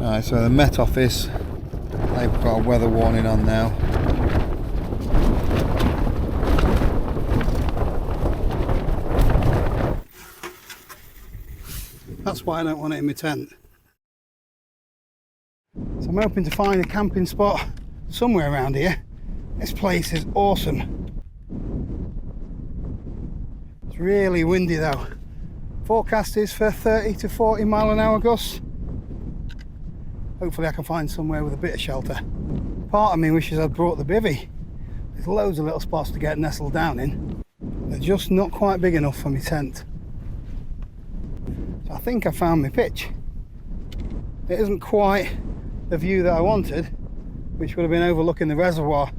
Right, so the Met Office, they've got a weather warning on now. That's why I don't want it in my tent. So I'm hoping to find a camping spot somewhere around here. This place is awesome. It's really windy though. Forecast is for 30 to 40 mile an hour gusts. Hopefully I can find somewhere with a bit of shelter. Part of me wishes I'd brought the bivvy. There's loads of little spots to get nestled down in. They're just not quite big enough for my tent. So I think I found my pitch. It isn't quite the view that I wanted, which would have been overlooking the reservoir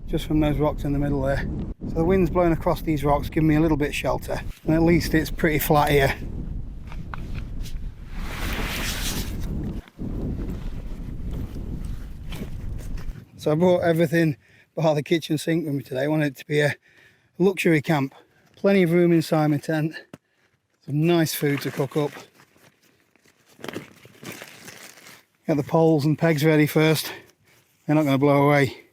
just from those rocks in the middle there. So the wind's blowing across these rocks, giving me a little bit of shelter, and at least it's pretty flat here. So I brought everything bar the kitchen sink with me today. I wanted it to be a luxury camp. Plenty of room inside my tent, some nice food to cook up. Get the poles and pegs ready first, they're not going to blow away.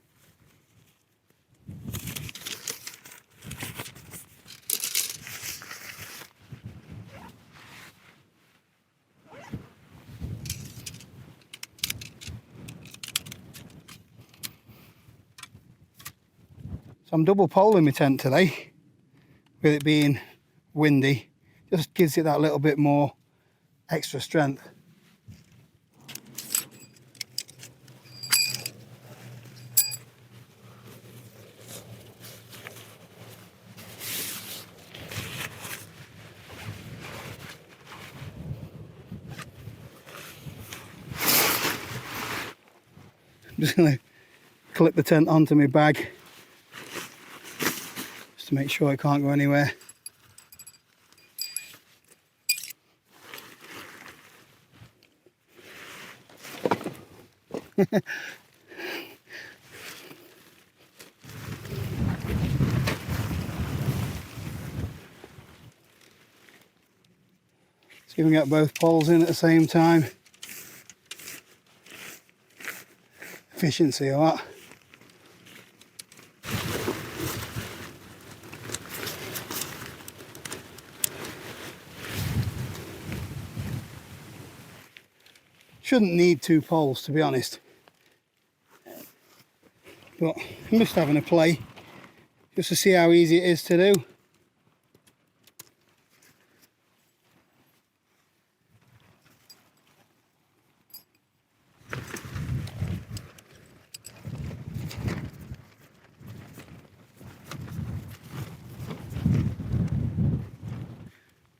So I'm double poling my tent today, with it being windy, just gives it that little bit more extra strength. I'm just going to clip the tent onto my bag just to make sure it can't go anywhere. See if we can get both poles in at the same time. Efficiency of that. Shouldn't need two poles, to be honest, but I'm just having a play just to see how easy it is to do.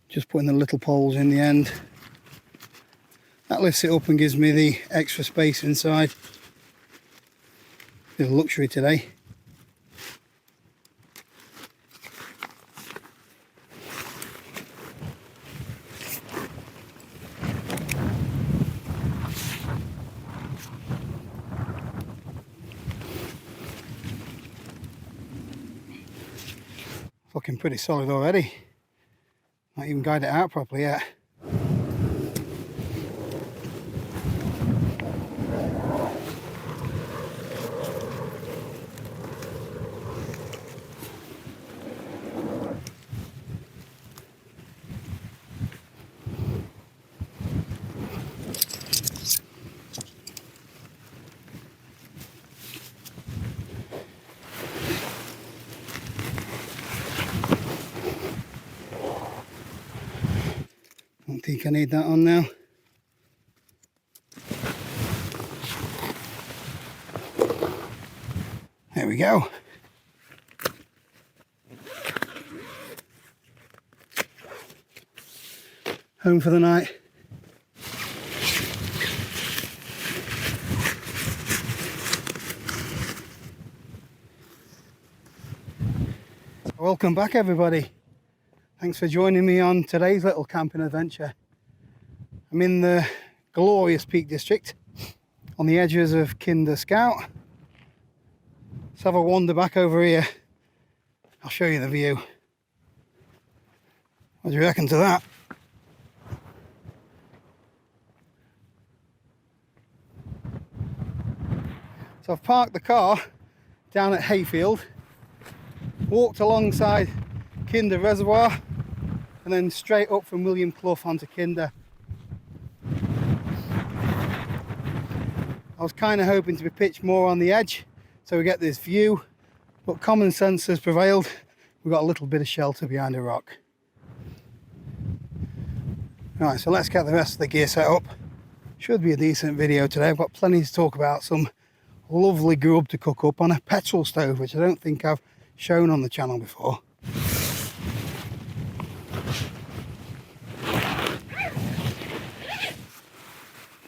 Just putting the little poles in the end. That lifts it up and gives me the extra space inside. Bit of luxury today. Looking pretty solid already. Not even guide it out properly yet. I think I need that on now. There we go. Home for the night. Welcome back, everybody. Thanks for joining me on today's little camping adventure. I'm in the glorious Peak District on the edges of Kinder Scout. Let's have a wander back over here. I'll show you the view. What do you reckon to that? So I've parked the car down at Hayfield, walked alongside Kinder Reservoir, and then straight up from William Clough onto Kinder. I was kind of hoping to be pitched more on the edge so we get this view, but common sense has prevailed. We've got a little bit of shelter behind a rock. Right, so let's get the rest of the gear set up. Should be a decent video today. I've got plenty to talk about, some lovely grub to cook up on a petrol stove, which I don't think I've shown on the channel before. I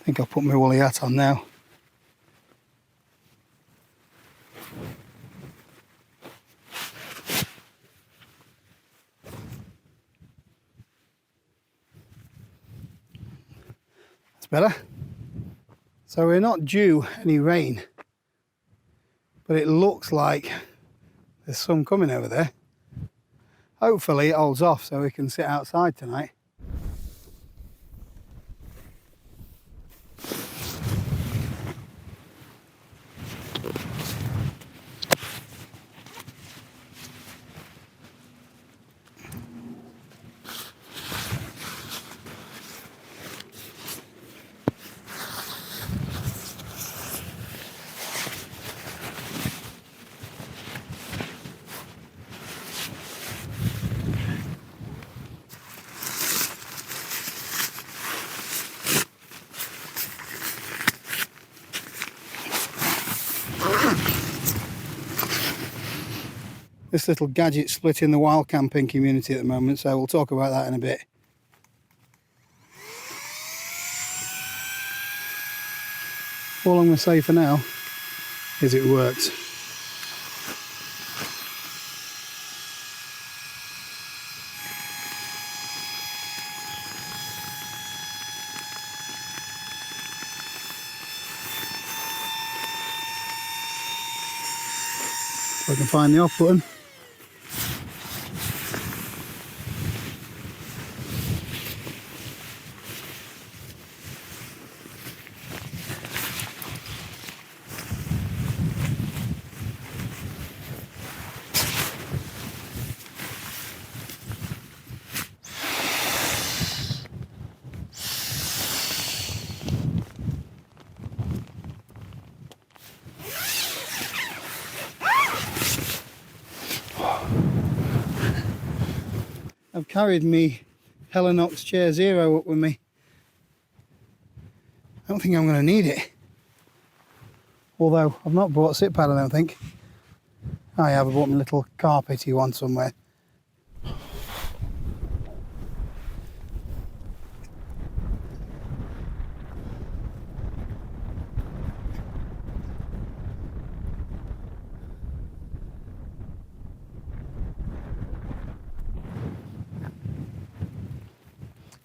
think I'll put my woolly hat on now. That's better. So we're not due any rain, but it looks like there's some coming over there. Hopefully it holds off so we can sit outside tonight. This little gadget split in the wild camping community at the moment, so we'll talk about that in a bit. All I'm going to say for now is it works. If I can find the off button. I've carried me Helinox Chair Zero up with me. I don't think I'm going to need it. Although I've not brought a sit pad, I don't think. I have bought my little carpety one somewhere.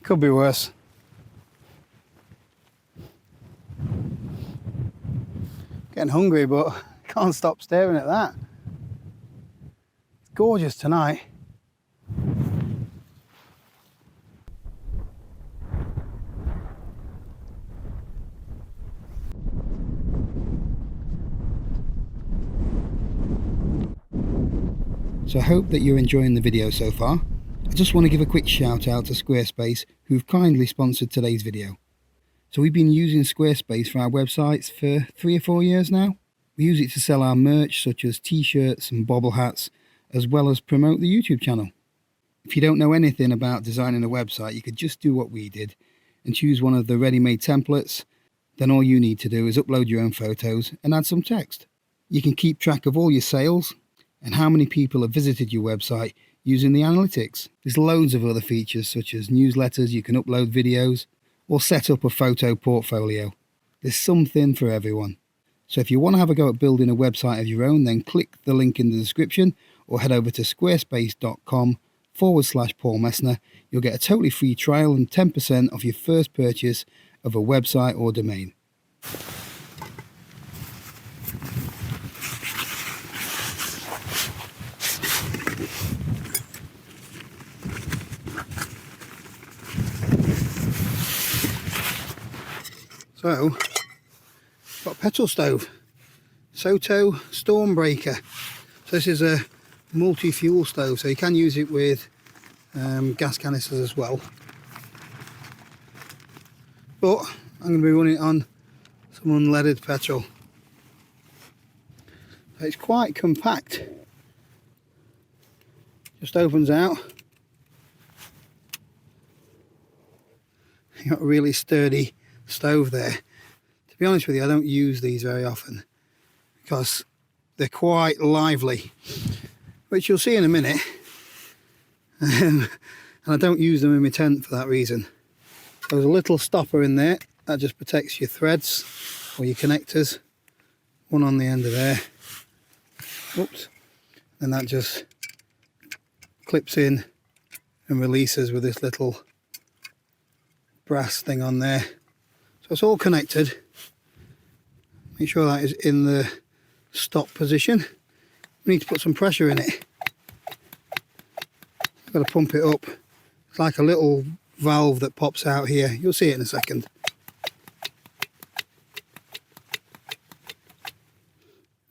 Could be worse. Getting hungry, but can't stop staring at that. It's gorgeous tonight. So I hope that you're enjoying the video so far. I just want to give a quick shout out to Squarespace, who've kindly sponsored today's video. So we've been using Squarespace for our websites for 3 or 4 years now. We use it to sell our merch such as t-shirts and bobble hats, as well as promote the YouTube channel. If you don't know anything about designing a website, you could just do what we did and choose one of the ready-made templates. Then all you need to do is upload your own photos and add some text. You can keep track of all your sales and how many people have visited your website using the analytics. There's loads of other features such as newsletters, you can upload videos or set up a photo portfolio. There's something for everyone. So if you want to have a go at building a website of your own, then click the link in the description or head over to squarespace.com/Paul Messner. You'll get a totally free trial and 10% off your first purchase of a website or domain. So, got a petrol stove. Soto Stormbreaker. So this is a multi fuel stove, so you can use it with gas canisters as well. But I'm going to be running it on some unleaded petrol. So it's quite compact. Just opens out. You've got a really sturdy stove there. To be honest with you, I don't use these very often because they're quite lively, which you'll see in a minute. And I don't use them in my tent for that reason. There's a little stopper in there that just protects your threads or your connectors. One on the end of there. Oops. And that just clips in and releases with this little brass thing on there. So it's all connected. Make sure that is in the stop position. We need to put some pressure in it. Got to pump it up. It's like a little valve that pops out here. You'll see it in a second.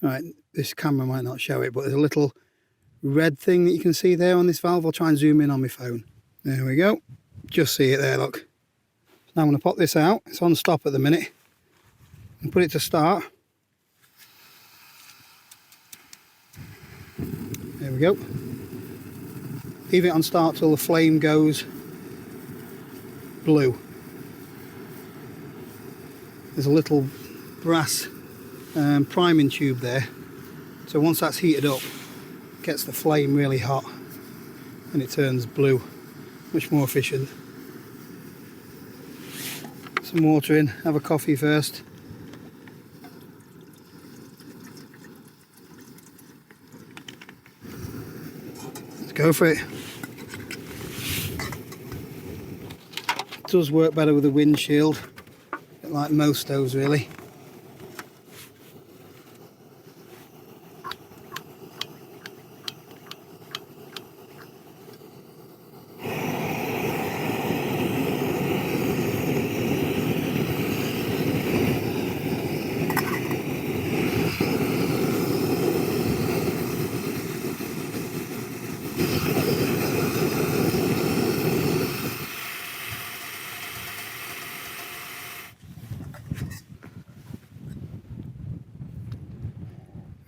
Right, this camera might not show it, but there's a little red thing that you can see there on this valve. I'll try and zoom in on my phone. There we go. Just see it there, look. Now I'm going to pop this out. It's on stop at the minute. And put it to start. There we go. Leave it on start till the flame goes blue. There's a little brass priming tube there. So once that's heated up, it gets the flame really hot and it turns blue. Much more efficient. Some water in, have a coffee first. Let's go for it. It does work better with a windshield, a bit like most stoves really.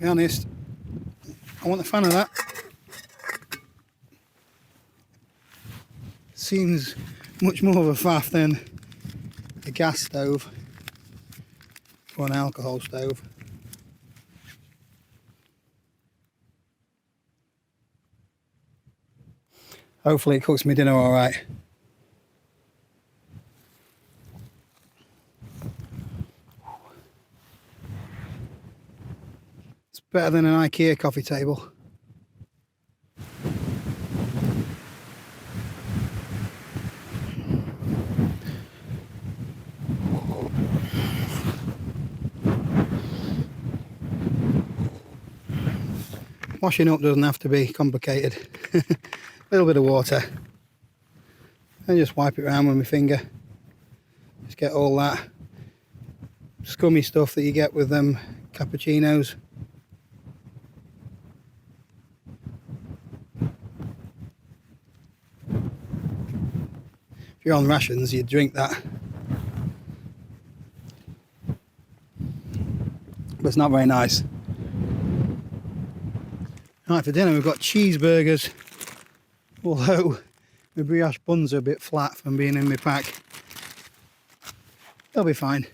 To be honest, I want a fan of that. Seems much more of a faff than a gas stove or an alcohol stove. Hopefully it cooks me dinner all right. It's better than an IKEA coffee table. Washing up doesn't have to be complicated. A little bit of water and just wipe it around with my finger. Just get all that scummy stuff that you get with them cappuccinos. If you're on rations, you'd drink that. But it's not very nice. Right, for dinner we've got cheeseburgers, although my brioche buns are a bit flat from being in my pack. They'll be fine.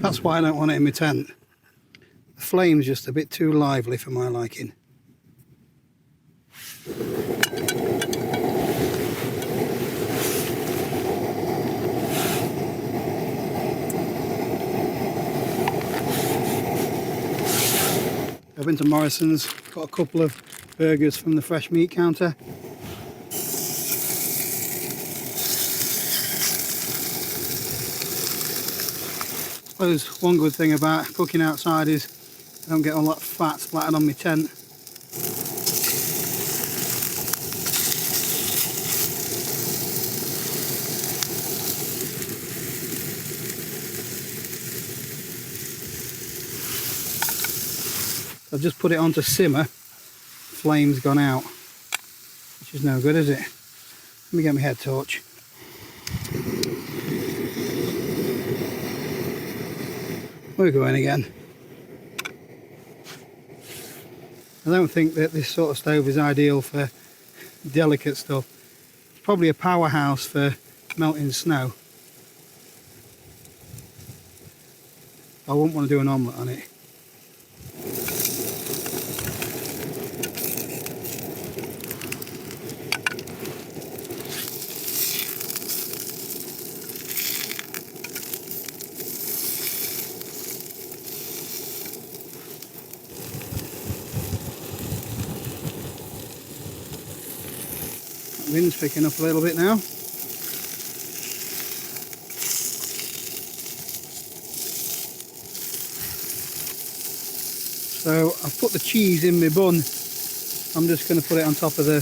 That's why I don't want it in my tent. The flame's just a bit too lively for my liking. I've been to Morrison's, got a couple of burgers from the fresh meat counter. I suppose one good thing about cooking outside is I don't get all that fat splattered on my tent. I've just put it on to simmer, flame's gone out, which is no good, is it? Let me get my head torch. We're going again. I don't think that this sort of stove is ideal for delicate stuff. It's probably a powerhouse for melting snow. I wouldn't want to do an omelette on it. Wind's picking up a little bit now. So I've put the cheese in my bun. I'm just going to put it on top of the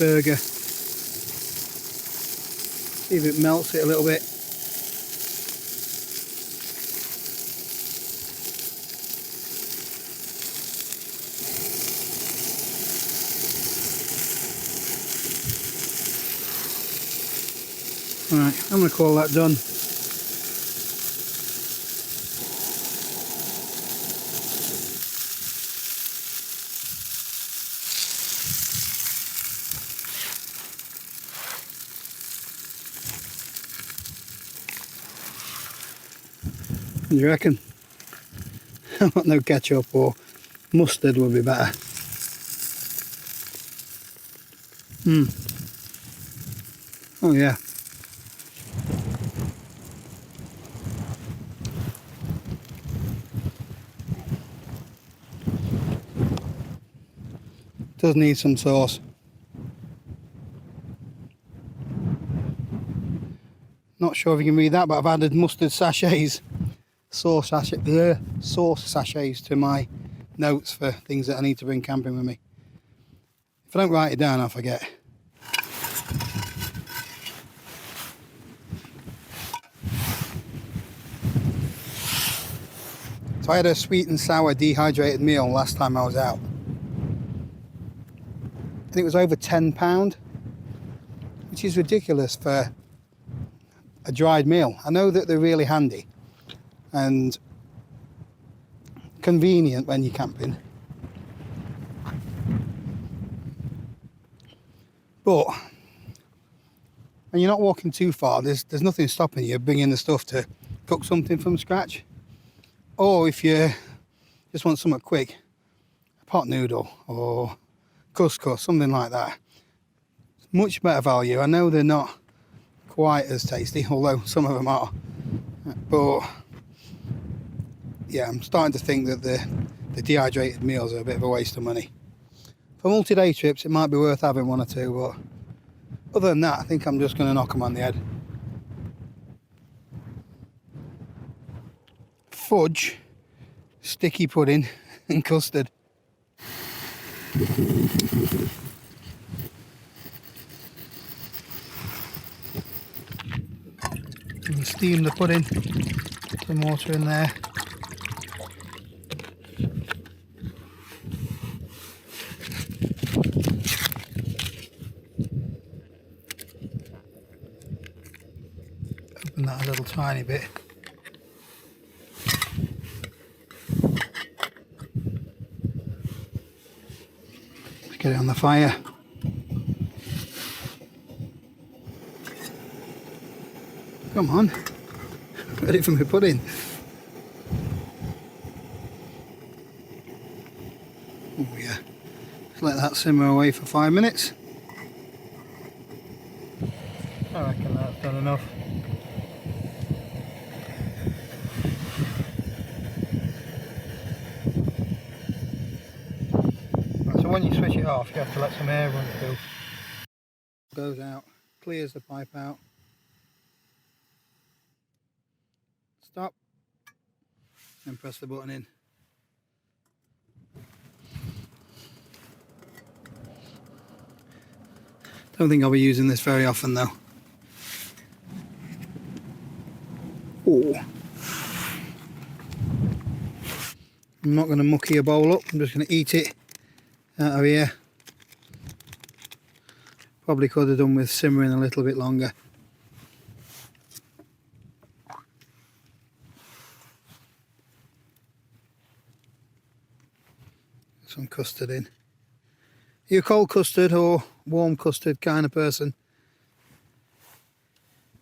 burger. See if it melts it a little bit. Alright, I'm going to call that done. What do you reckon? I want no ketchup, or mustard would be better. Oh yeah. Does need some sauce. Not sure if you can read that, but I've added mustard sachets, sauce sachets to my notes for things that I need to bring camping with me. If I don't write it down, I'll forget. So I had a sweet and sour dehydrated meal last time I was out. I think it was over £10, which is ridiculous for a dried meal. I know that they're really handy and convenient when you're camping, but when you're not walking too far, there's nothing stopping you bringing the stuff to cook something from scratch. Or if you just want something quick, a pot noodle or couscous, something like that. Much better value. I know they're not quite as tasty, although some of them are. But yeah, I'm starting to think that the dehydrated meals are a bit of a waste of money. For multi-day trips, it might be worth having one or two, but other than that, I think I'm just going to knock them on the head. Fudge, sticky pudding and custard. And steam the pudding, some water in there. Open that a little tiny bit. Get it on the fire. Come on, ready for my pudding. Oh yeah, just let that simmer away for 5 minutes. I reckon that's done enough. you switch it off, you have to let some air run through. Goes out, clears the pipe out. Stop. And press the button in. Don't think I'll be using this very often though. Oh. I'm not going to mucky a bowl up, I'm just going to eat it out of here. Probably could have done with simmering a little bit longer. Some custard in. Are you a cold custard or warm custard kind of person?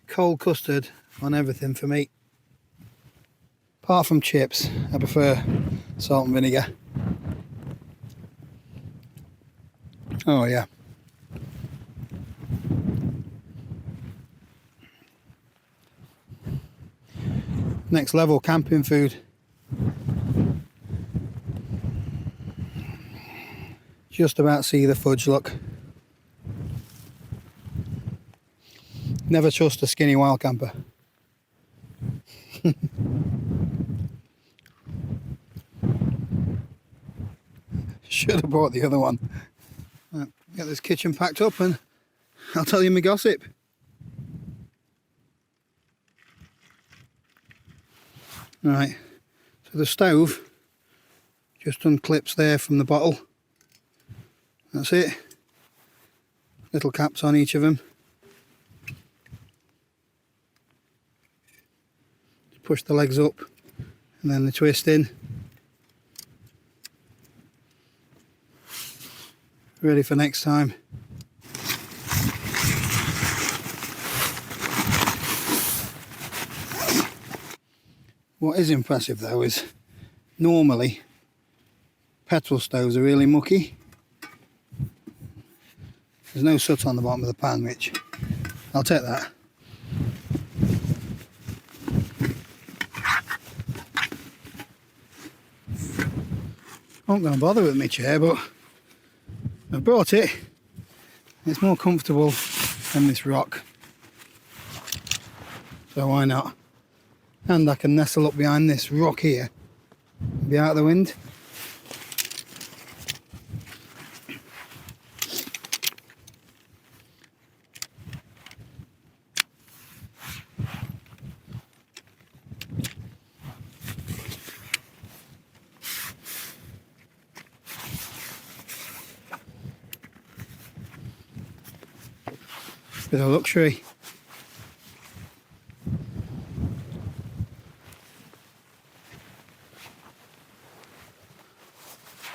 Cold custard on everything for me. Apart from chips, I prefer salt and vinegar. Oh yeah. Next level camping food. Just about see the fudge, look. Never trust a skinny wild camper. Should have bought the other one. Right, get this kitchen packed up and I'll tell you my gossip. Right, so the stove just unclips there from the bottle. That's it. Little caps on each of them. Just push the legs up and then the twist in. Ready for next time. What is impressive though is normally petrol stoves are really mucky. There's no soot on the bottom of the pan, which I'll take that. I'm not going to bother with my chair, but I've brought it. It's more comfortable than this rock, so why not? And I can nestle up behind this rock here, be out of the wind. Bit of luxury.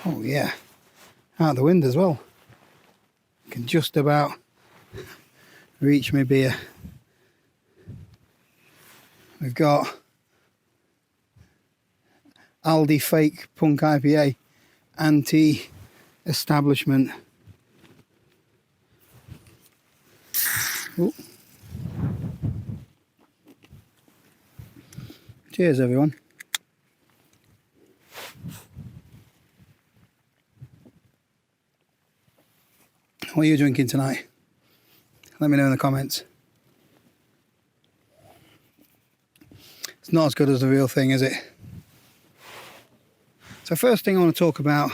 Oh yeah, out of the wind as well. Can just about reach my beer. We've got Aldi fake punk IPA, anti-establishment. Ooh. Cheers everyone. What are you drinking tonight? Let me know in the comments. It's not as good as the real thing, is it? So first thing I want to talk about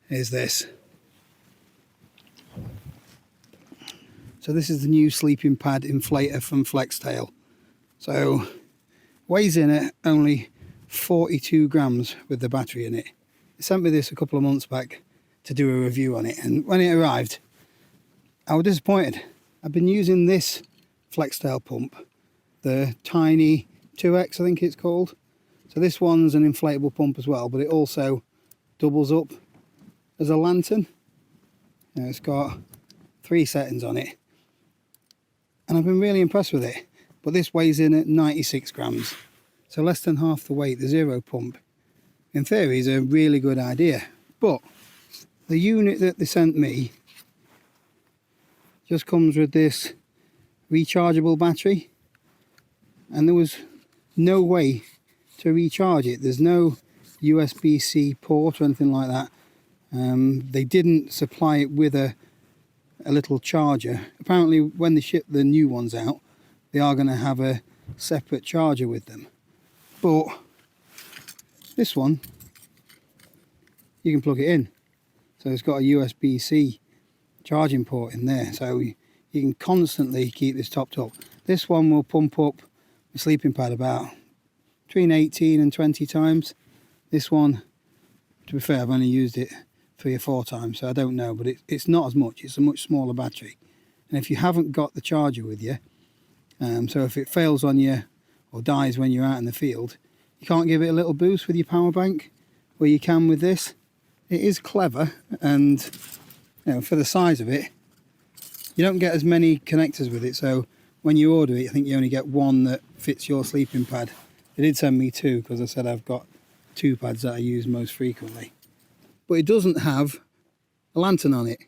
is this. So this is the new sleeping pad inflator from Flextail. So weighs in at only 42 grams with the battery in it. They sent me this a couple of months back to do a review on it, and when it arrived I was disappointed. I've been using this Flextail pump, the Tiny 2X I think it's called. So this one's an inflatable pump as well, but it also doubles up as a lantern. Now it's got 3 settings on it. And I've been really impressed with it. But this weighs in at 96 grams. So less than half the weight, the zero pump. In theory is a really good idea. But the unit that they sent me just comes with this rechargeable battery. And there was no way to recharge it. There's no USB-C port or anything like that. They didn't supply it with a little charger. Apparently when they ship the new ones out, they are going to have a separate charger with them. But this one, you can plug it in. So it's got a USB-C charging port in there. So you can constantly keep this topped up. This one will pump up the sleeping pad about between 18 and 20 times. This one, to be fair, I've only used it 3 or 4 times, so I don't know, but it's not as much. It's a much smaller battery. And if you haven't got the charger with you, so if it fails on you or dies when you're out in the field, you can't give it a little boost with your power bank where you can with this. It is clever, and for the size of it, you don't get as many connectors with it. So when you order it, I think you only get one that fits your sleeping pad. They did send me 2 because I said I've got 2 pads that I use most frequently. But it doesn't have a lantern on it.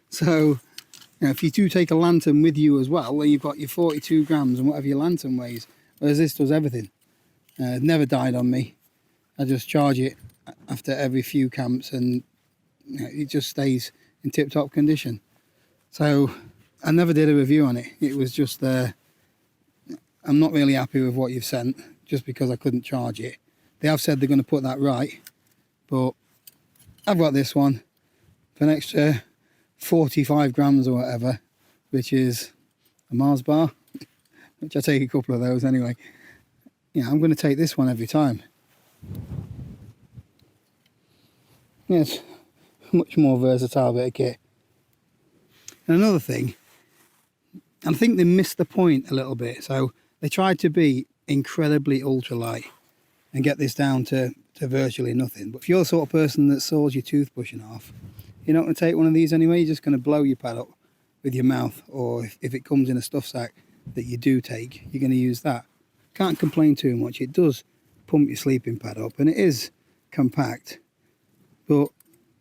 So if you do take a lantern with you as well, then you've got your 42 grams and whatever your lantern weighs, whereas this does everything. It never died on me. I just charge it after every few camps, and it just stays in tip-top condition. So I never did a review on it. It was just I'm not really happy with what you've sent, just because I couldn't charge it. They have said they're going to put that right, but I've got this one for an extra 45 grams or whatever, which is a Mars bar, which I take a couple of those anyway. I'm going to take this one every time. Yes, much more versatile bit of kit. And another thing, I think they missed the point a little bit. So they tried to be incredibly ultralight and get this down to virtually nothing. But if you're the sort of person that saws your toothbrush in half, you're not going to take one of these anyway. You're just going to blow your pad up with your mouth, or if it comes in a stuff sack that you do take, you're going to use that. Can't complain too much. It does pump your sleeping pad up, and it is compact, but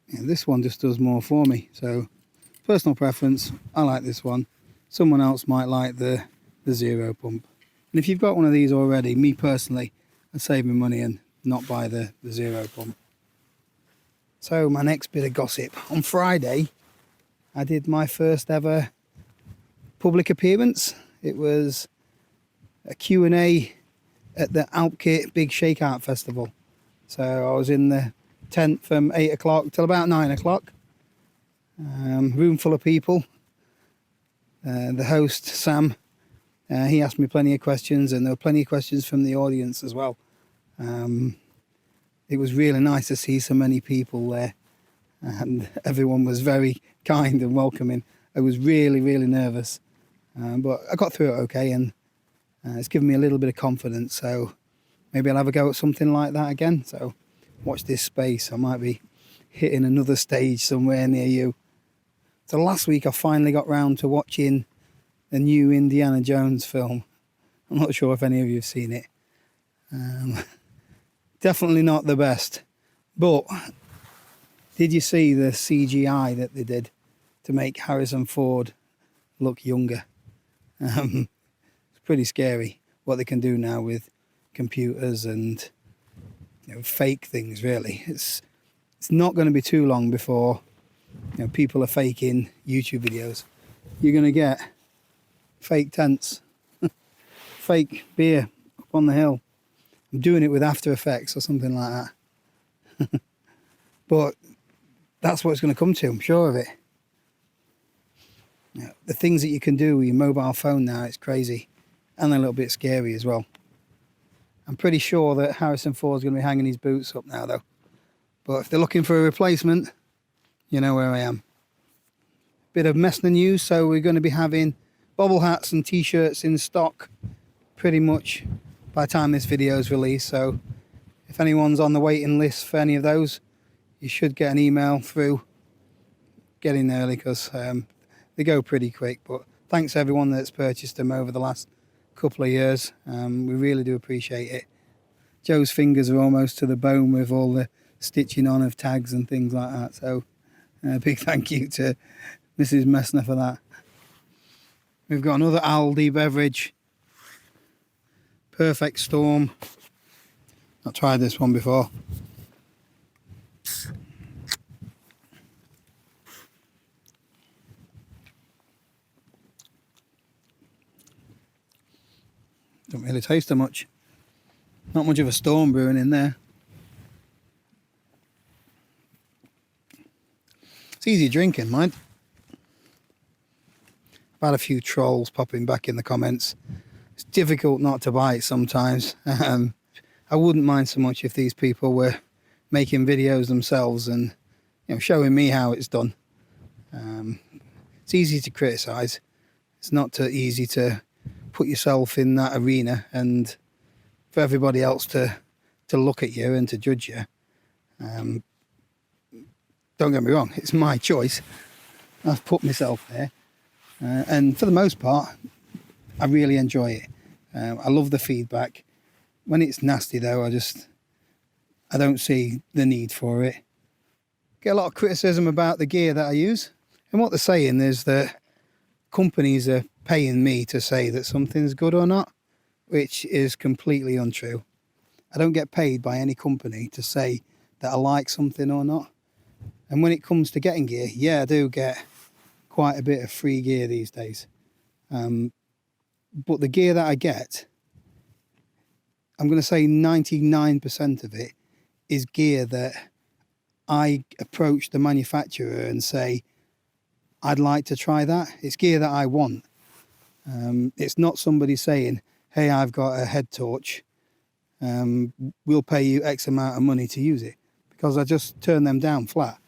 this one just does more for me. So personal preference, I like this one. Someone else might like the zero pump. And if you've got one of these already, me personally, I'd save me money and not buy the zero pump. So my next bit of gossip. On Friday, I did my first ever public appearance. It was a Q&A at the Alpkit Big Shakeout Festival. So I was in the tent from 8 o'clock till about 9 o'clock. Room full of people. The host, Sam, he asked me plenty of questions, and there were plenty of questions from the audience as well. It was really nice to see so many people there, and everyone was very kind and welcoming. I was really, really nervous, but I got through it okay, and it's given me a little bit of confidence. So maybe I'll have a go at something like that again. So watch this space. I might be hitting another stage somewhere near you. So last week I finally got round to watching the new Indiana Jones film. I'm not sure if any of you have seen it. Definitely not the best. But did you see the CGI that they did to make Harrison Ford look younger? It's pretty scary what they can do now with computers and fake things, really. It's not going to be too long before people are faking YouTube videos. You're going to get fake tents, fake beer up on the hill. I'm doing it with After Effects or something like that. But that's what it's going to come to, I'm sure of it. The things that you can do with your mobile phone now, it's crazy. And a little bit scary as well. I'm pretty sure that Harrison Ford's going to be hanging his boots up now, though. But if they're looking for a replacement, you know where I am. Bit of Messner news. So we're going to be having bobble hats and t-shirts in stock pretty much by the time this video is released. So if anyone's on the waiting list for any of those, you should get an email through. Get in early, because they go pretty quick. But thanks to everyone that's purchased them over the last couple of years. We really do appreciate it. Joe's fingers are almost to the bone with all the stitching on of tags and things like that. So a big thank you to Mrs. Messner for that. We've got another Aldi beverage. Perfect Storm. I've tried this one before. Don't really taste of much. Not much of a storm brewing in there. It's easy drinking, mind. I've had a few trolls popping back in the comments. It's difficult not to buy it sometimes. I wouldn't mind so much if these people were making videos themselves and, you know, showing me how it's done. It's easy to criticise. It's not too easy to put yourself in that arena and for everybody else to look at you and to judge you. Don't get me wrong, it's my choice. I've put myself there. And for the most part, I really enjoy it. I love the feedback. When it's nasty though, I don't see the need for it. Get a lot of criticism about the gear that I use. And what they're saying is that companies are paying me to say that something's good or not, which is completely untrue. I don't get paid by any company to say that I like something or not. And when it comes to getting gear, yeah, I do get quite a bit of free gear these days. But the gear that I get, I'm going to say 99% of it is gear that I approach the manufacturer and say, I'd like to try that. It's gear that I want. It's not somebody saying, hey, I've got a head torch. We'll pay you X amount of money to use it. Because I just turn them down flat.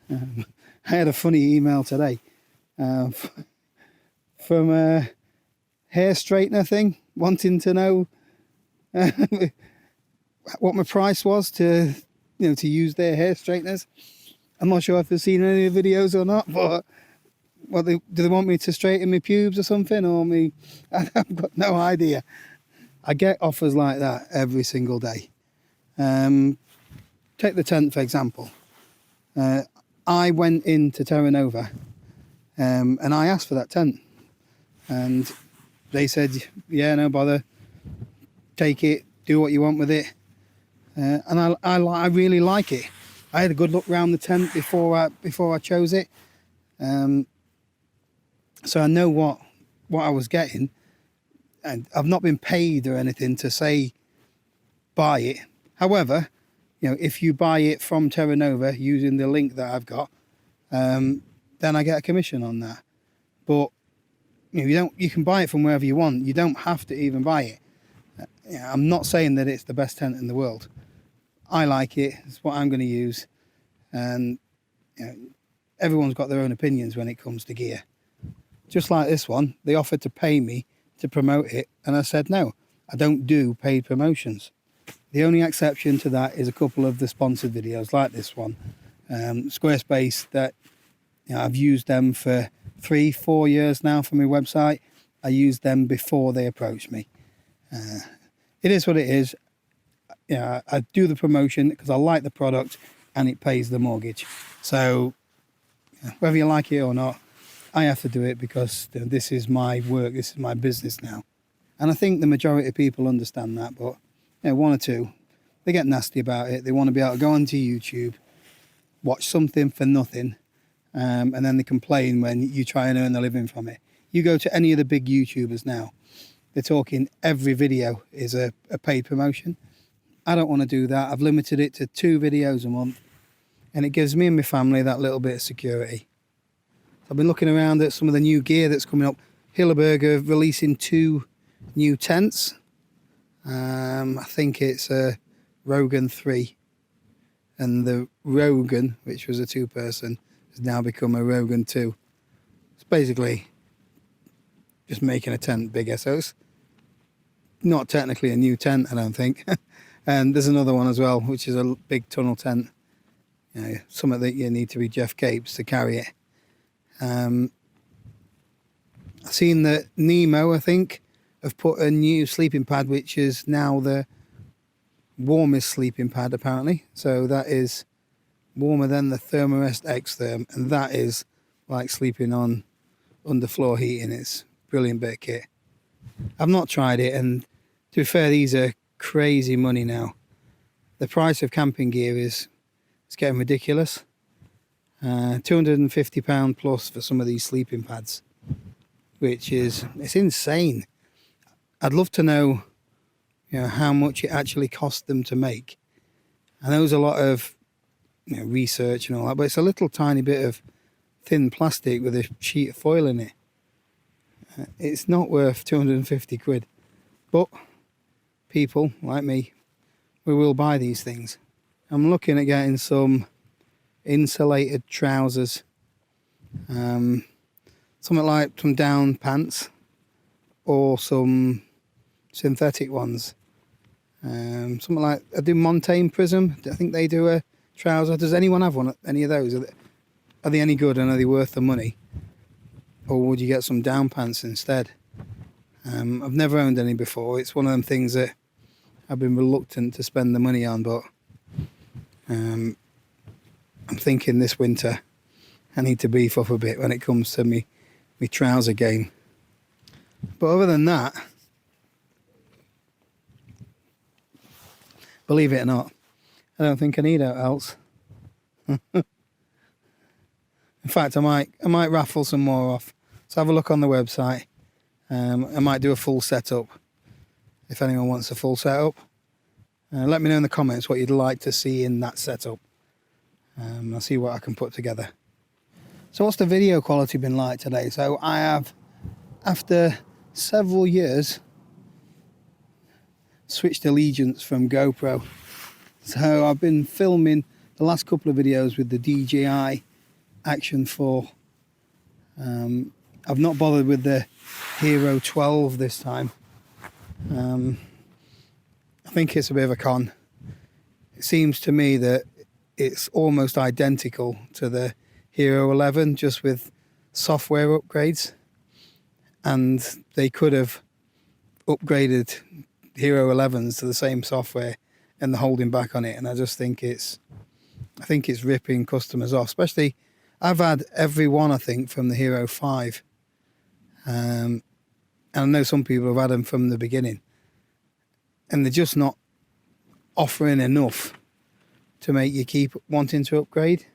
I had a funny email today from a hair straightener thing, wanting to know what my price was to use their hair straighteners. I'm not sure if they've seen any of the videos or not, but do they want me to straighten my pubes or something, or me? I've got no idea. I get offers like that every single day. Take the tent for example. I went into Terra and I asked for that tent, and they said, yeah, no bother, take it, do what you want with it. And I really like it. I had a good look around the tent before I chose it, so I know what I was getting, and I've not been paid or anything to say buy it. However, if you buy it from Terra using the link that I've got, then I get a commission on that. But you can buy it from wherever you want. You don't have to even buy it. I'm not saying that it's the best tent in the world. I like it. It's what I'm going to use. And everyone's got their own opinions when it comes to gear. Just like this one, they offered to pay me to promote it, and I said no. I don't do paid promotions. The only exception to that is a couple of the sponsored videos like this one. Squarespace, that I've used them for 3-4 years now for my website. I used them before they approached me. It is what it is. I do the promotion because I like the product and it pays the mortgage. So whether you like it or not, I have to do it because this is my work, this is my business now. And I think the majority of people understand that, but one or two, they get nasty about it. They want to be able to go onto YouTube, watch something for nothing, and then they complain when you try and earn a living from it. You go to any of the big YouTubers now, they're talking every video is a paid promotion. I don't want to do that. I've limited it to 2 videos a month, and it gives me and my family that little bit of security. I've been looking around at some of the new gear that's coming up. Hilleberg releasing 2 new tents. I think it's a Rogan 3, and the Rogan, which was a 2-person, has now become a Rogan 2. It's basically just making a tent bigger, so it's not technically a new tent, I don't think. And there's another one as well, which is a big tunnel tent. Something that you need to be Jeff Capes to carry it. I've seen that Nemo, I think, have put a new sleeping pad, which is now the warmest sleeping pad apparently. So that is warmer than the Thermarest X-Therm, and that is like sleeping on underfloor heating. It's a brilliant bit of kit. I've not tried it, and to be fair, these are crazy money now. The price of camping gear it's getting ridiculous. £250 plus for some of these sleeping pads, which is, it's insane. I'd love to know you know, how much it actually cost them to make. I know there's a lot of, you know, research and all that, but it's a little tiny bit of thin plastic with a sheet of foil in it. It's not worth 250 quid, but people like me, we will buy these things. I'm looking at getting some insulated trousers, something like some down pants or some synthetic ones. Something like, I do Montaigne Prism. I think they do a trouser. Does anyone have one? Any of those? Are they any good and are they worth the money? Or would you get some down pants instead? I've never owned any before. It's one of them things that I've been reluctant to spend the money on, but I'm thinking this winter I need to beef up a bit when it comes to me trouser game. But other than that, believe it or not, I don't think I need out else. In fact, I might raffle some more off. So have a look on the website. I might do a full setup if anyone wants a full setup. Let me know in the comments what you'd like to see in that setup. I'll see what I can put together. So what's the video quality been like today? So I have, after several years, switched allegiance from GoPro. So I've been filming the last couple of videos with the DJI Action 4. I've not bothered with the Hero 12 this time. I think it's a bit of a con. It seems to me that it's almost identical to the Hero 11, just with software upgrades, and they could have upgraded Hero 11s to the same software and the holding back on it, and I just think it's ripping customers off. Especially, I've had every one, I think, from the Hero 5, and I know some people have had them from the beginning, and they're just not offering enough to make you keep wanting to upgrade.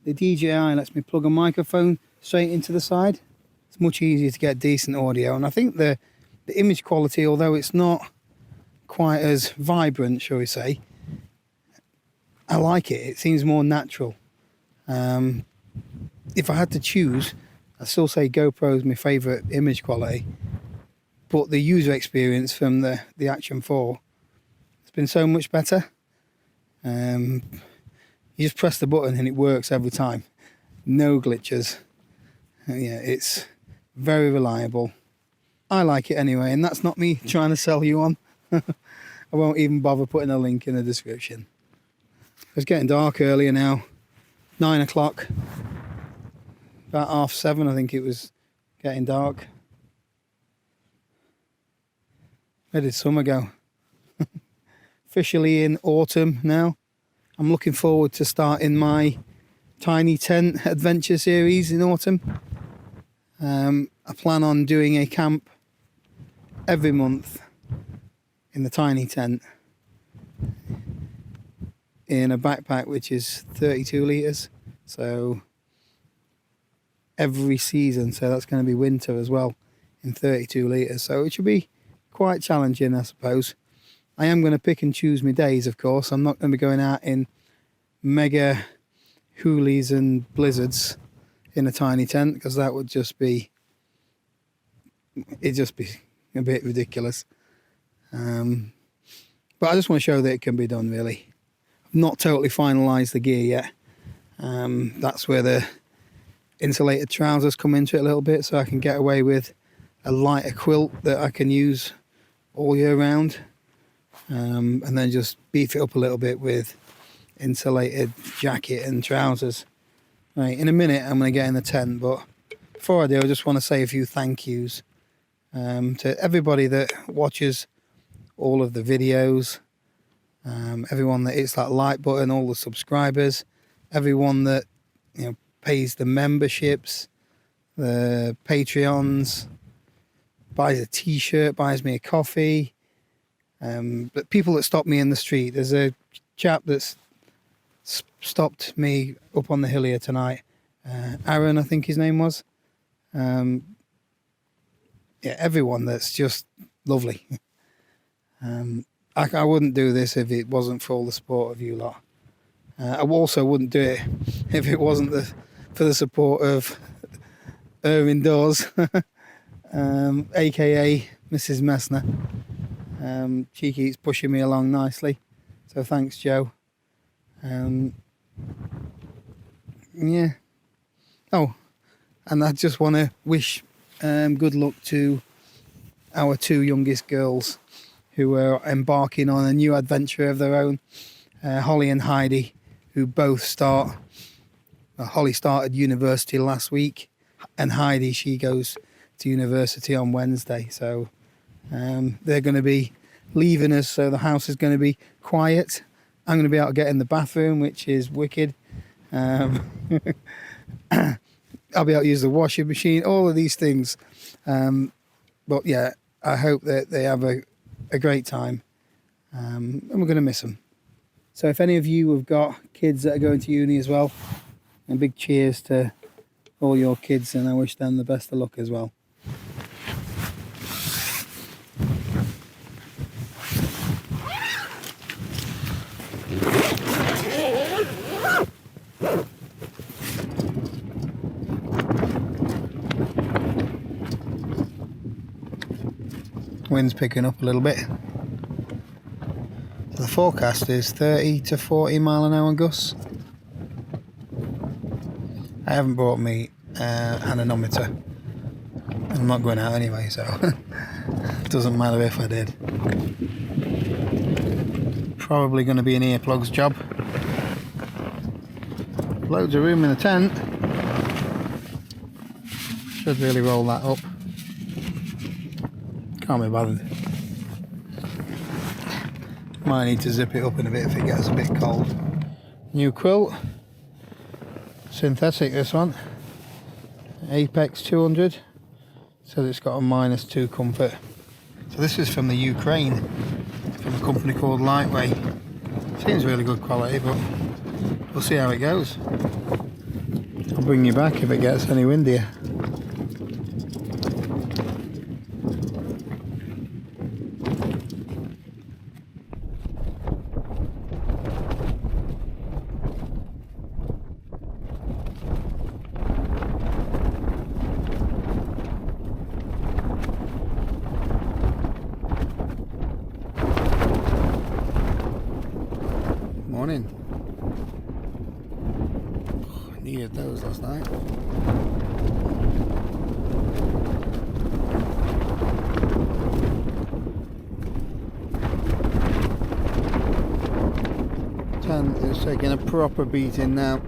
The DJI lets me plug a microphone straight into the side. It's much easier to get decent audio, and I think the image quality, although it's not quite as vibrant, shall we say, I like it. It seems more natural. If I had to choose, I'd still say GoPro is my favourite image quality, but the user experience from the Action 4 has been so much better. You just press the button and it works every time. No glitches. Yeah, it's very reliable. I like it anyway, and that's not me trying to sell you on. I won't even bother putting a link in the description. It's getting dark earlier now. 9 o'clock. About 7:30 I think it was getting dark. Where did summer go? Officially in autumn now. I'm looking forward to starting my tiny tent adventure series in autumn. I plan on doing a camp every month in the tiny tent in a backpack which is 32 litres, so every season, so that's going to be winter as well in 32 litres, so it should be quite challenging, I suppose. I am going to pick and choose my days, of course. I'm not going to be going out in mega hoolies and blizzards in a tiny tent, because that would just be, it'd just be a bit ridiculous. But I just want to show that it can be done, really. I've not totally finalised the gear yet. That's where the insulated trousers come into it a little bit, so I can get away with a lighter quilt that I can use all year round, and then just beef it up a little bit with insulated jacket and trousers. Right, in a minute I'm going to get in the tent, but before I do, I just want to say a few thank yous to everybody that watches all of the videos, everyone that hits that like button, all the subscribers, everyone that, you know, pays the memberships, the Patreons, buys a t-shirt, buys me a coffee, but people that stop me in the street. There's a chap that's stopped me up on the hill here tonight, Aaron I think his name was. Yeah, everyone that's just lovely. I wouldn't do this if it wasn't for all the support of you lot. I also wouldn't do it if it wasn't for the support of her indoors, aka Mrs. Messner. She keeps pushing me along nicely, so thanks, Joe. Yeah. Oh, and I just want to wish good luck to our two youngest girls who are embarking on a new adventure of their own, Holly and Heidi, who both start. Holly started university last week, and Heidi, she goes to university on Wednesday. So they're going to be leaving us, so the house is going to be quiet. I'm going to be able to get in the bathroom, which is wicked. I'll be able to use the washing machine, all of these things. But yeah, I hope that they have a great time, and we're going to miss them. So if any of you have got kids that are going to uni as well, a big cheers to all your kids, and I wish them the best of luck as well. Wind's picking up a little bit. The forecast is 30 to 40 mile an hour gusts. I haven't brought me anemometer. I'm not going out anyway, so it doesn't matter if I did. Probably going to be an earplugs job. Loads of room in the tent. Should really roll that up. Can't be bothered. Might need to zip it up in a bit if it gets a bit cold. New quilt. Synthetic, this one. Apex 200. Says it's got a -2 comfort. So this is from the Ukraine, from a company called Lightweight. Seems really good quality, but we'll see how it goes. I'll bring you back if it gets any windier. Morning. Oh, I needed those last night. Tent is taking a proper beating now.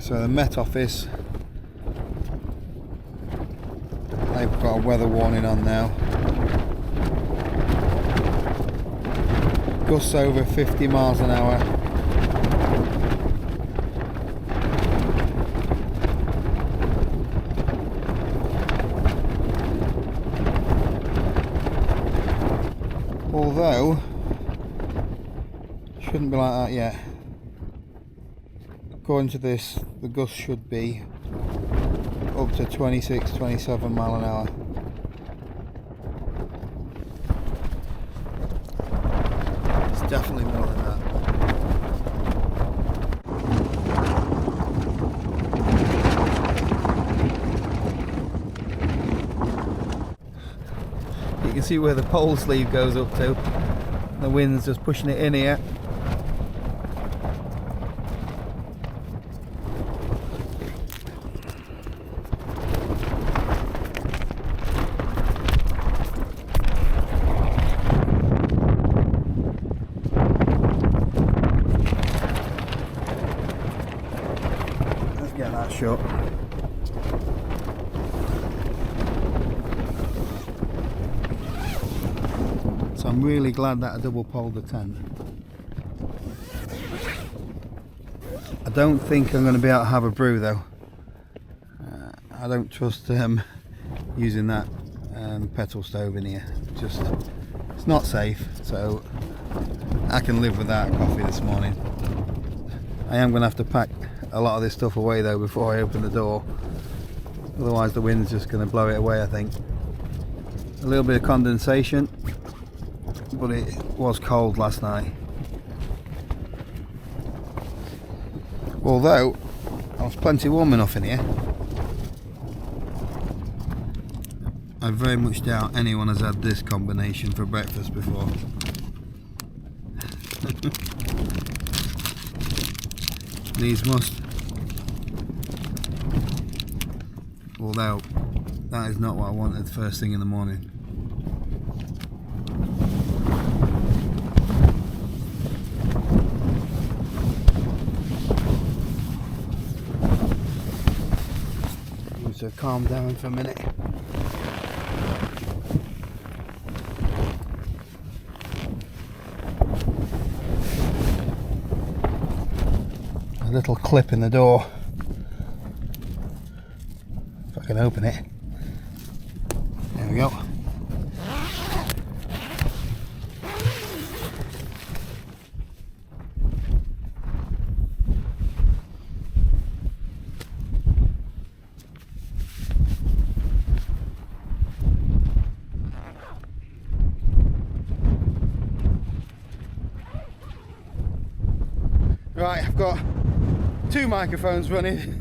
So the Met Office, they've got a weather warning on now. Gusts over 50 miles an hour. Although, shouldn't be like that yet. According to this, the gust should be up to 26-27 mile an hour. It's definitely more than that. You can see where the pole sleeve goes up to. The wind's just pushing it in here. Let's get that shot. So I'm really glad that I double poled the tent. I don't think I'm going to be able to have a brew though. I don't trust using that petrol stove in here. It's not safe, so I can live without coffee this morning. I am going to have to pack a lot of this stuff away though before I open the door. Otherwise the wind's just going to blow it away, I think. A little bit of condensation, but it was cold last night. Although I was plenty warm enough in here. I very much doubt anyone has had this combination for breakfast before. These must. Although that is not what I wanted first thing in the morning. So calm down for a minute. A little clip in the door. If I can open it. There we go. Right, I've got two microphones running.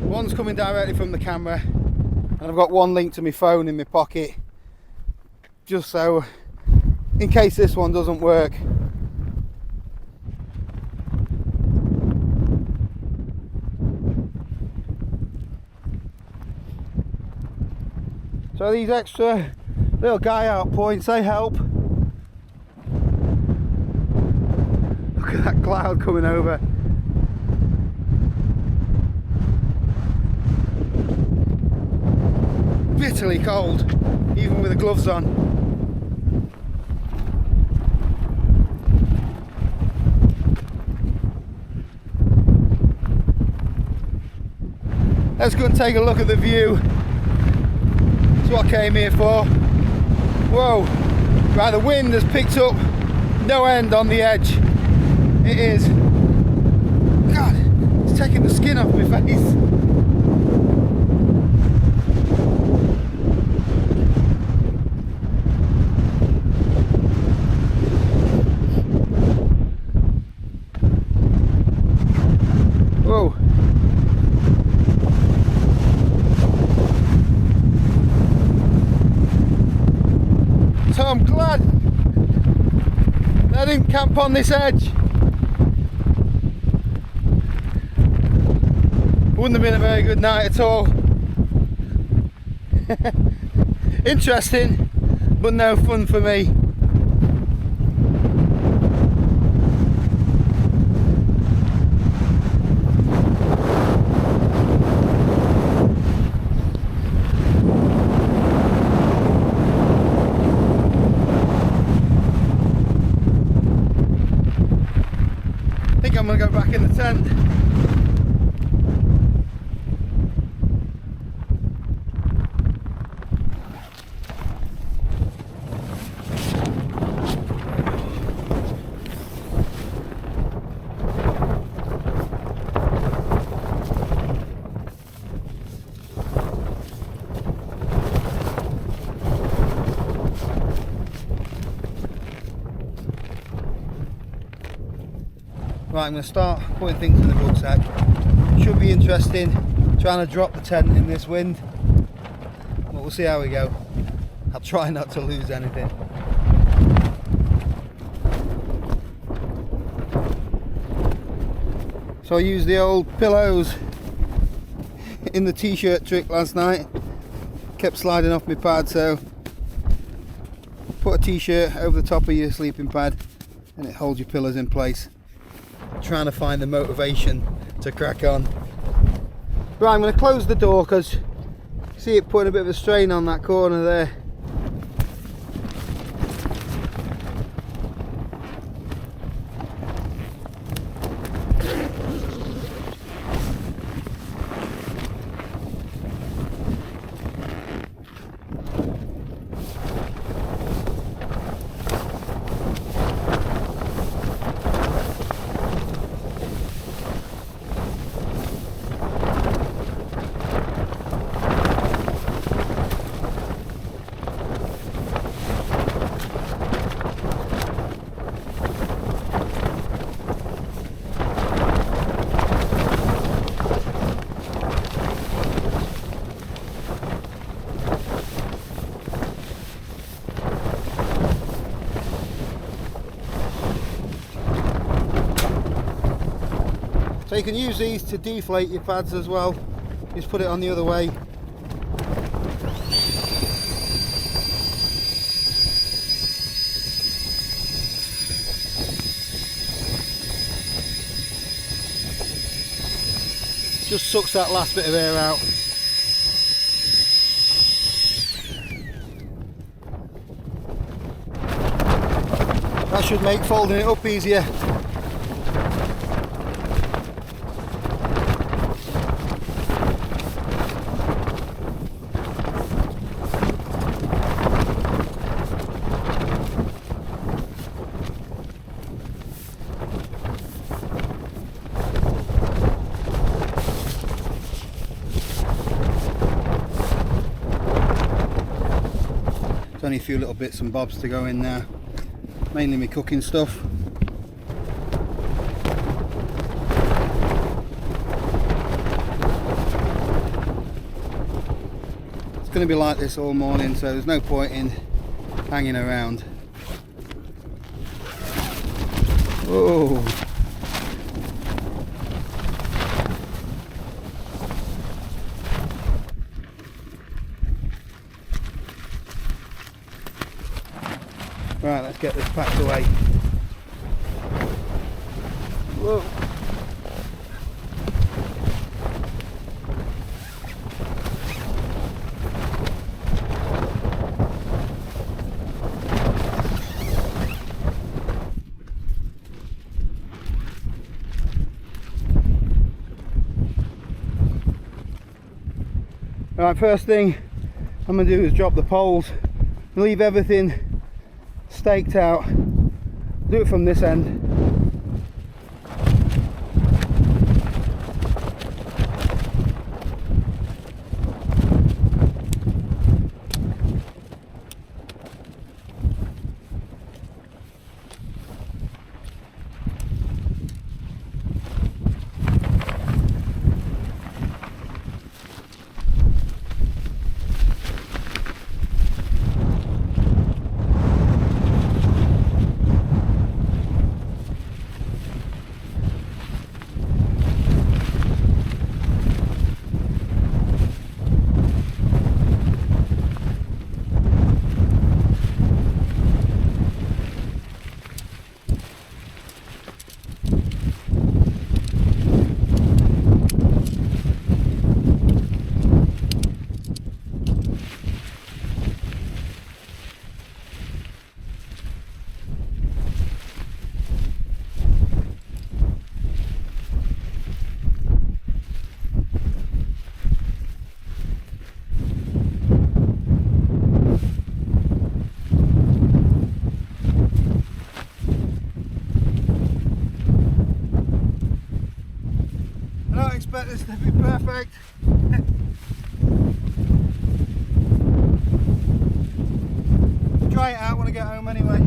One's coming directly from the camera, and I've got one linked to my phone in my pocket, just so in case this one doesn't work. So these extra little guy out points, they help. Look at that cloud coming over. Bitterly cold, even with the gloves on. Let's go and take a look at the view. That's what I came here for. Whoa, right, the wind has picked up no end on the edge. It is. God, it's taking the skin off my face. Whoa. So I'm glad I didn't camp on this edge. Wouldn't have been a very good night at all. Interesting, but no fun for me. I think I'm going to go back in the tent. Right, I'm going to start putting things in the rucksack. Should be interesting trying to drop the tent in this wind, but we'll see how we go. I'll try not to lose anything. So I used the old pillows in the t-shirt trick last night. Kept sliding off my pad, so put a t-shirt over the top of your sleeping pad and it holds your pillows in place. Trying to find the motivation to crack on. Right, I'm going to close the door because see it putting a bit of a strain on that corner there. So you can use these to deflate your pads as well. Just put it on the other way. Just sucks that last bit of air out. That should make folding it up easier. Only a few little bits and bobs to go in there, mainly my cooking stuff. It's going to be like this all morning, so there's no point in hanging around. Oh. Right, let's get this packed away. Whoa. Right, first thing I'm going to do is drop the poles, leave everything staked out. Do it from this end. Expect this to be perfect. Try it out when I get home anyway.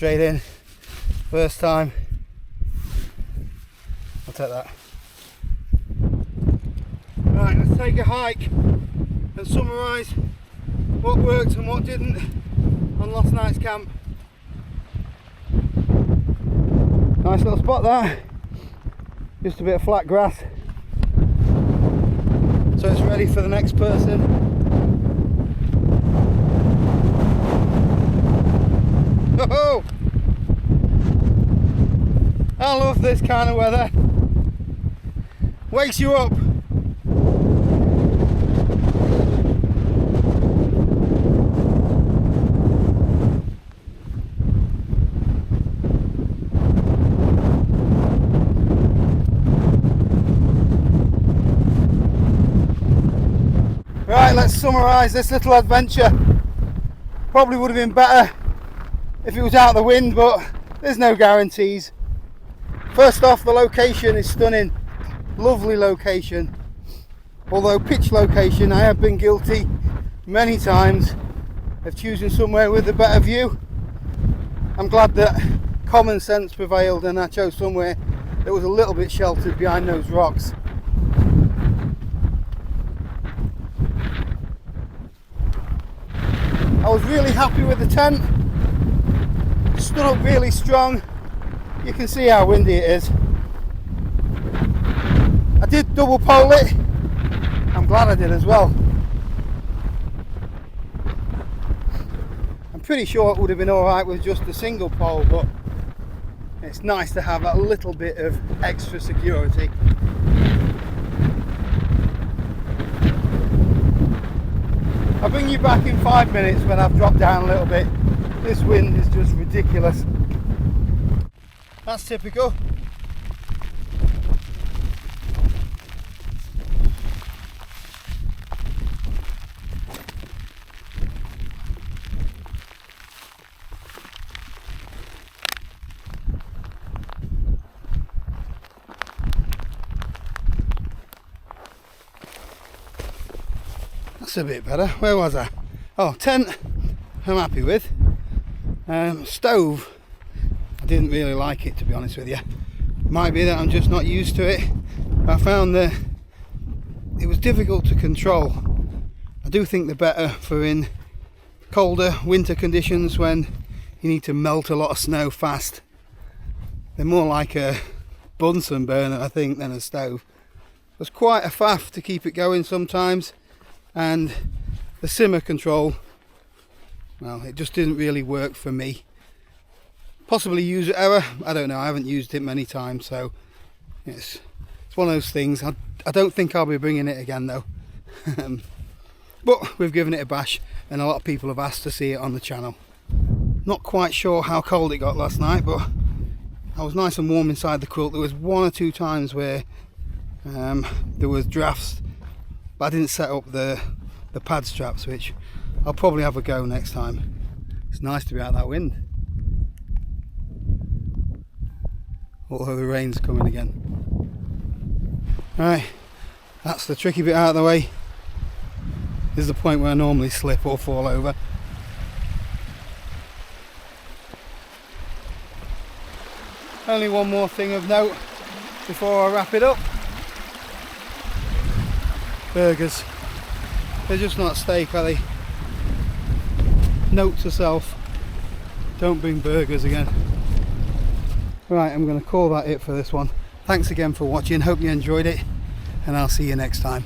straight in. First time. I'll take that. Right, let's take a hike and summarise what worked and what didn't on last night's camp. Nice little spot there. Just a bit of flat grass. So it's ready for the next person. Oh! I love this kind of weather. Wakes you up. Right, let's summarise this little adventure. Probably would have been better if it was out of the wind, but there's no guarantees. First off, the location is stunning. Lovely location. Although pitch location, I have been guilty many times of choosing somewhere with a better view. I'm glad that common sense prevailed and I chose somewhere that was a little bit sheltered behind those rocks. I was really happy with the tent. Stood up really strong. You can see how windy it is. I did double pole it. I'm glad I did as well. I'm pretty sure it would have been alright with just a single pole, but it's nice to have a little bit of extra security. I'll bring you back in 5 minutes when I've dropped down a little bit. This wind is just ridiculous. That's typical. That's a bit better. Where was I? Oh, tent I'm happy with. Stove, I didn't really like it, to be honest with you. Might be that I'm just not used to it. I found that it was difficult to control. I do think they're better for in colder winter conditions when you need to melt a lot of snow fast. They're more like a Bunsen burner, I think, than a stove. It was quite a faff to keep it going sometimes, and the simmer control, well, it just didn't really work for me. Possibly user error, I don't know, I haven't used it many times, so it's one of those things. I don't think I'll be bringing it again though. But we've given it a bash and a lot of people have asked to see it on the channel. Not quite sure how cold it got last night, but I was nice and warm inside the quilt. There was 1 or 2 times where there was drafts, but I didn't set up the pad straps, which I'll probably have a go next time. It's nice to be out of that wind, although the rain's coming again. Right, that's the tricky bit out of the way. This is the point where I normally slip or fall over. Only one more thing of note before I wrap it up. Burgers. They're just not steak, are they? Note to self, don't bring burgers again. Right, I'm going to call that it for this one. Thanks again for watching, hope you enjoyed it, and I'll see you next time.